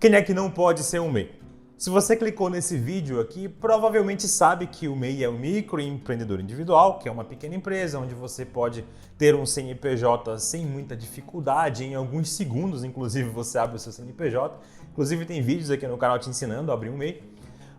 Quem é que não pode ser um MEI? Se você clicou nesse vídeo aqui, provavelmente sabe que o MEI é um microempreendedor individual, que é uma pequena empresa onde você pode ter um CNPJ sem muita dificuldade, em alguns segundos, inclusive, você abre o seu CNPJ. Inclusive, tem vídeos aqui no canal te ensinando a abrir um MEI.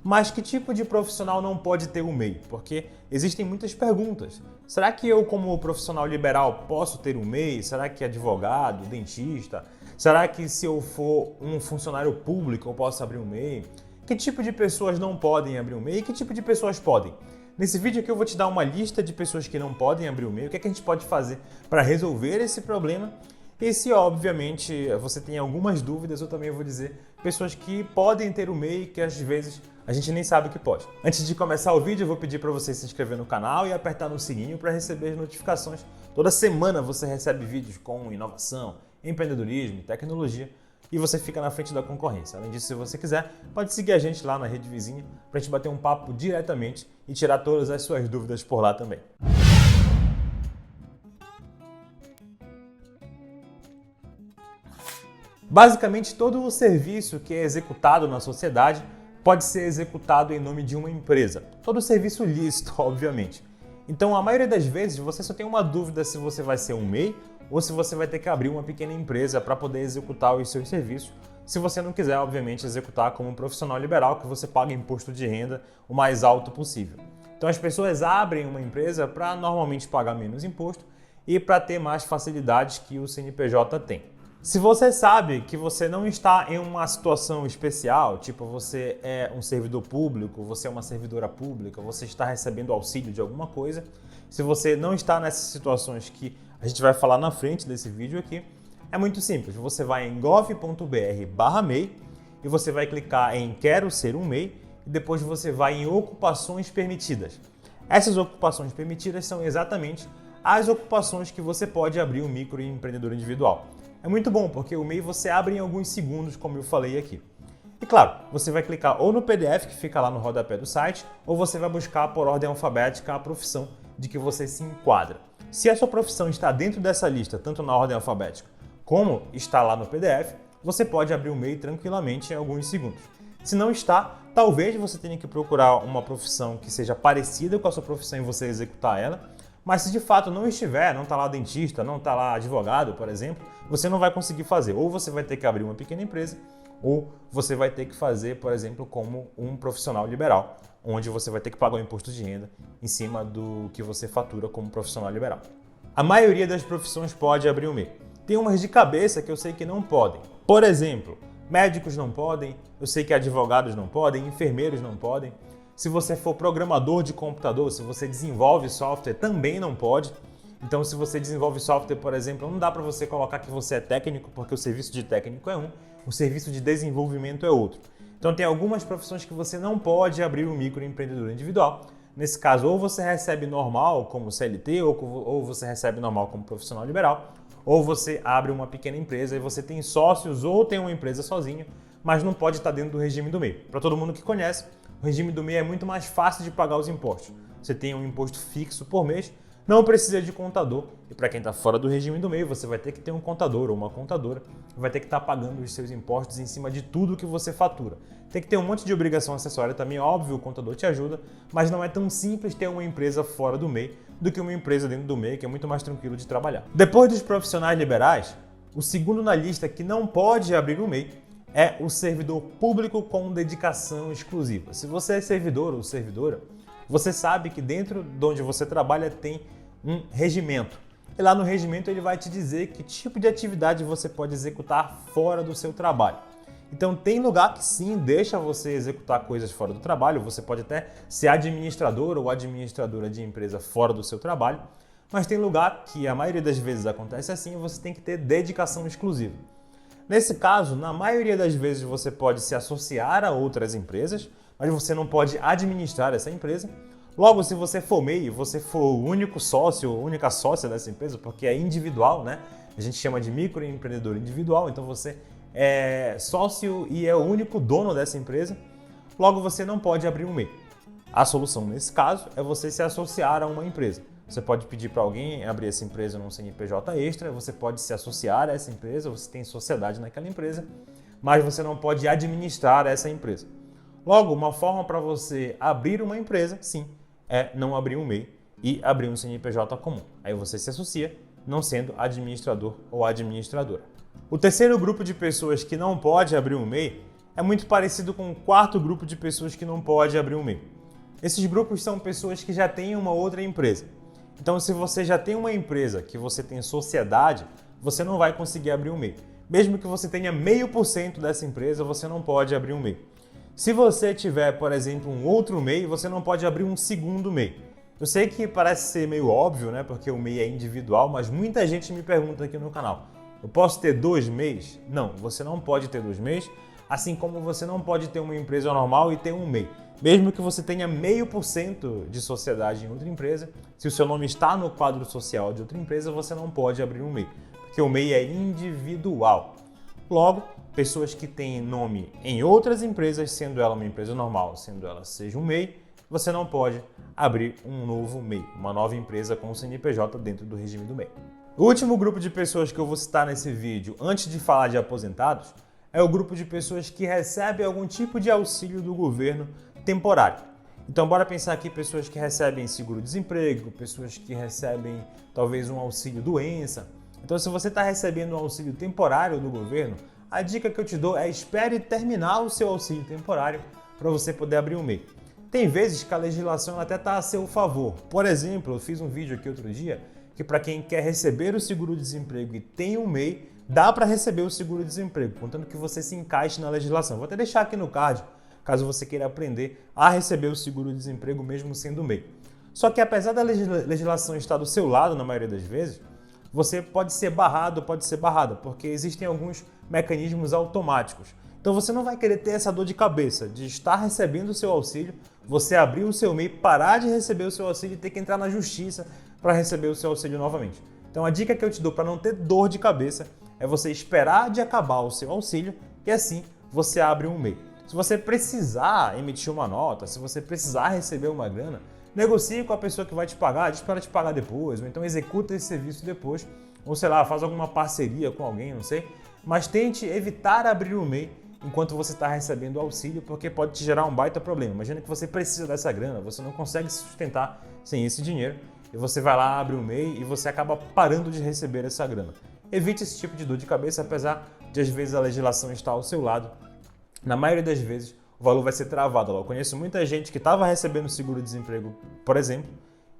Mas que tipo de profissional não pode ter um MEI? Porque existem muitas perguntas. Será que eu, como profissional liberal, posso ter um MEI? Será que advogado, dentista? Será que se eu for um funcionário público eu posso abrir um MEI? Que tipo de pessoas não podem abrir um MEI e que tipo de pessoas podem? Nesse vídeo aqui eu vou te dar uma lista de pessoas que não podem abrir um MEI, o que é que a gente pode fazer para resolver esse problema. E se, obviamente, você tem algumas dúvidas, eu também vou dizer pessoas que podem ter o MEI que às vezes a gente nem sabe que pode. Antes de começar o vídeo, eu vou pedir para você se inscrever no canal e apertar no sininho para receber as notificações. Toda semana você recebe vídeos com inovação, empreendedorismo, tecnologia e você fica na frente da concorrência. Além disso, se você quiser, pode seguir a gente lá na rede vizinha para a gente bater um papo diretamente e tirar todas as suas dúvidas por lá também. Basicamente, todo o serviço que é executado na sociedade pode ser executado em nome de uma empresa. Todo serviço lícito, obviamente. Então, a maioria das vezes, você só tem uma dúvida se você vai ser um MEI ou se você vai ter que abrir uma pequena empresa para poder executar os seus serviços, se você não quiser, obviamente, executar como um profissional liberal, que você paga imposto de renda o mais alto possível. Então, as pessoas abrem uma empresa para normalmente pagar menos imposto e para ter mais facilidades que o CNPJ tem. Se você sabe que você não está em uma situação especial, tipo você é um servidor público, você é uma servidora pública, você está recebendo auxílio de alguma coisa, se você não está nessas situações que a gente vai falar na frente desse vídeo aqui, é muito simples. Você vai em gov.br/MEI e você vai clicar em Quero ser um MEI e depois você vai em Ocupações Permitidas. Essas ocupações permitidas são exatamente as ocupações que você pode abrir um microempreendedor individual. É muito bom, porque o MEI você abre em alguns segundos, como eu falei aqui. E claro, você vai clicar ou no PDF, que fica lá no rodapé do site, ou você vai buscar por ordem alfabética a profissão de que você se enquadra. Se a sua profissão está dentro dessa lista, tanto na ordem alfabética como está lá no PDF, você pode abrir o MEI tranquilamente em alguns segundos. Se não está, talvez você tenha que procurar uma profissão que seja parecida com a sua profissão e você executar ela. Mas se de fato não estiver, não está lá dentista, não está lá advogado, por exemplo, você não vai conseguir fazer. Ou você vai ter que abrir uma pequena empresa, ou você vai ter que fazer, por exemplo, como um profissional liberal, onde você vai ter que pagar o imposto de renda em cima do que você fatura como profissional liberal. A maioria das profissões pode abrir o MEI. Tem umas de cabeça que eu sei que não podem. Por exemplo, médicos não podem, eu sei que advogados não podem, enfermeiros não podem. Se você for programador de computador, se você desenvolve software, também não pode. Então, se você desenvolve software, por exemplo, não dá para você colocar que você é técnico, porque o serviço de técnico é um, o serviço de desenvolvimento é outro. Então, tem algumas profissões que você não pode abrir um microempreendedor individual. Nesse caso, ou você recebe normal como CLT, ou você recebe normal como profissional liberal, ou você abre uma pequena empresa e você tem sócios ou tem uma empresa sozinho, mas não pode estar dentro do regime do MEI. Para todo mundo que conhece, o regime do MEI é muito mais fácil de pagar os impostos. Você tem um imposto fixo por mês, não precisa de contador. E para quem está fora do regime do MEI, você vai ter que ter um contador ou uma contadora e vai ter que estar pagando os seus impostos em cima de tudo que você fatura. Tem que ter um monte de obrigação acessória também, óbvio, o contador te ajuda, mas não é tão simples ter uma empresa fora do MEI do que uma empresa dentro do MEI, que é muito mais tranquilo de trabalhar. Depois dos profissionais liberais, o segundo na lista que não pode abrir o MEI é o servidor público com dedicação exclusiva. Se você é servidor ou servidora, você sabe que dentro de onde você trabalha tem um regimento. E lá no regimento ele vai te dizer que tipo de atividade você pode executar fora do seu trabalho. Então tem lugar que sim, deixa você executar coisas fora do trabalho, você pode até ser administrador ou administradora de empresa fora do seu trabalho, mas tem lugar que a maioria das vezes acontece assim, você tem que ter dedicação exclusiva. Nesse caso, na maioria das vezes você pode se associar a outras empresas, mas você não pode administrar essa empresa. Logo, se você for MEI, você for o único sócio ou única sócia dessa empresa, porque é individual, né? A gente chama de microempreendedor individual, então você é sócio e é o único dono dessa empresa. Logo, você não pode abrir um MEI. A solução nesse caso é você se associar a uma empresa. Você pode pedir para alguém abrir essa empresa num CNPJ extra, você pode se associar a essa empresa, você tem sociedade naquela empresa, mas você não pode administrar essa empresa. Logo, uma forma para você abrir uma empresa, sim, é não abrir um MEI e abrir um CNPJ comum. Aí você se associa, não sendo administrador ou administradora. O terceiro grupo de pessoas que não pode abrir um MEI é muito parecido com o quarto grupo de pessoas que não pode abrir um MEI. Esses grupos são pessoas que já têm uma outra empresa. Então, se você já tem uma empresa que você tem sociedade, você não vai conseguir abrir um MEI. Mesmo que você tenha 0,5% dessa empresa, você não pode abrir um MEI. Se você tiver, por exemplo, um outro MEI, você não pode abrir um segundo MEI. Eu sei que parece ser meio óbvio, né? Porque o MEI é individual, mas muita gente me pergunta aqui no canal: eu posso ter 2 MEIs? Não, você não pode ter 2 MEIs, assim como você não pode ter uma empresa normal e ter um MEI. Mesmo que você tenha 0,5% de sociedade em outra empresa, se o seu nome está no quadro social de outra empresa, você não pode abrir um MEI, porque o MEI é individual. Logo, pessoas que têm nome em outras empresas, sendo ela uma empresa normal, sendo ela seja um MEI, você não pode abrir um novo MEI, uma nova empresa com o CNPJ dentro do regime do MEI. O último grupo de pessoas que eu vou citar nesse vídeo, antes de falar de aposentados, é o grupo de pessoas que recebem algum tipo de auxílio do governo temporário. Então, bora pensar aqui pessoas que recebem seguro-desemprego, pessoas que recebem talvez um auxílio doença. Então, se você está recebendo um auxílio temporário do governo, a dica que eu te dou é espere terminar o seu auxílio temporário para você poder abrir um MEI. Tem vezes que a legislação até está a seu favor. Por exemplo, eu fiz um vídeo aqui outro dia que para quem quer receber o seguro-desemprego e tem um MEI, dá para receber o seguro-desemprego, contanto que você se encaixe na legislação. Vou até deixar aqui no card, caso você queira aprender a receber o seguro-desemprego mesmo sendo MEI. Só que apesar da legislação estar do seu lado na maioria das vezes, você pode ser barrado, pode ser barrada, porque existem alguns mecanismos automáticos. Então você não vai querer ter essa dor de cabeça de estar recebendo o seu auxílio, você abrir o seu MEI, parar de receber o seu auxílio e ter que entrar na justiça para receber o seu auxílio novamente. Então a dica que eu te dou para não ter dor de cabeça é você esperar de acabar o seu auxílio e assim você abre um MEI. Se você precisar emitir uma nota, se você precisar receber uma grana, negocie com a pessoa que vai te pagar, diz para ela te pagar depois, ou então executa esse serviço depois, ou sei lá, faz alguma parceria com alguém, não sei, mas tente evitar abrir o MEI enquanto você está recebendo o auxílio, porque pode te gerar um baita problema. Imagina que você precisa dessa grana, você não consegue se sustentar sem esse dinheiro, e você vai lá, abre o MEI e você acaba parando de receber essa grana. Evite esse tipo de dor de cabeça, apesar de às vezes a legislação estar ao seu lado. Na maioria das vezes, o valor vai ser travado. Eu conheço muita gente que estava recebendo seguro-desemprego, por exemplo,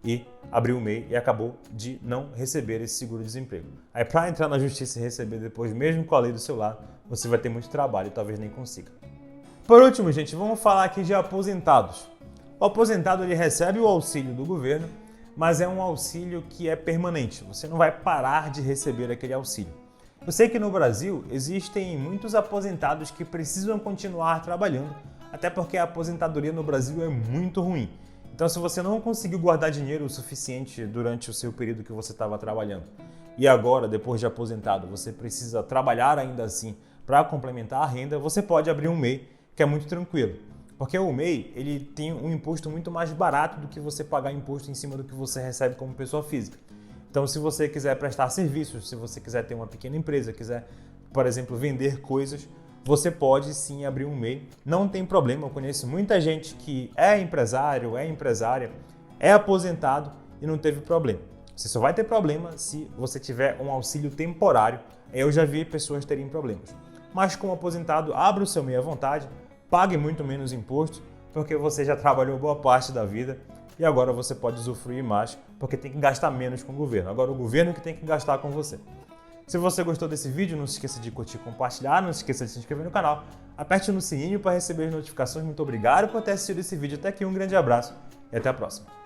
e abriu o MEI e acabou de não receber esse seguro-desemprego. Aí, para entrar na justiça e receber depois, mesmo com a lei do seu lado, você vai ter muito trabalho e talvez nem consiga. Por último, gente, vamos falar aqui de aposentados. O aposentado ele recebe o auxílio do governo, mas é um auxílio que é permanente. Você não vai parar de receber aquele auxílio. Eu sei que no Brasil existem muitos aposentados que precisam continuar trabalhando, até porque a aposentadoria no Brasil é muito ruim. Então, se você não conseguiu guardar dinheiro o suficiente durante o seu período que você estava trabalhando e agora, depois de aposentado, você precisa trabalhar ainda assim para complementar a renda, você pode abrir um MEI, que é muito tranquilo. Porque o MEI ele tem um imposto muito mais barato do que você pagar imposto em cima do que você recebe como pessoa física. Então, se você quiser prestar serviços, se você quiser ter uma pequena empresa, quiser, por exemplo, vender coisas, você pode sim abrir um MEI. Não tem problema, eu conheço muita gente que é empresário, é empresária, é aposentado e não teve problema. Você só vai ter problema se você tiver um auxílio temporário. Eu já vi pessoas terem problemas. Mas como aposentado, abra o seu MEI à vontade, pague muito menos imposto, porque você já trabalhou boa parte da vida e agora você pode usufruir mais, porque tem que gastar menos com o governo. Agora o governo que tem que gastar com você. Se você gostou desse vídeo, não se esqueça de curtir e compartilhar, não se esqueça de se inscrever no canal, aperte no sininho para receber as notificações. Muito obrigado por ter assistido esse vídeo até aqui, um grande abraço e até a próxima.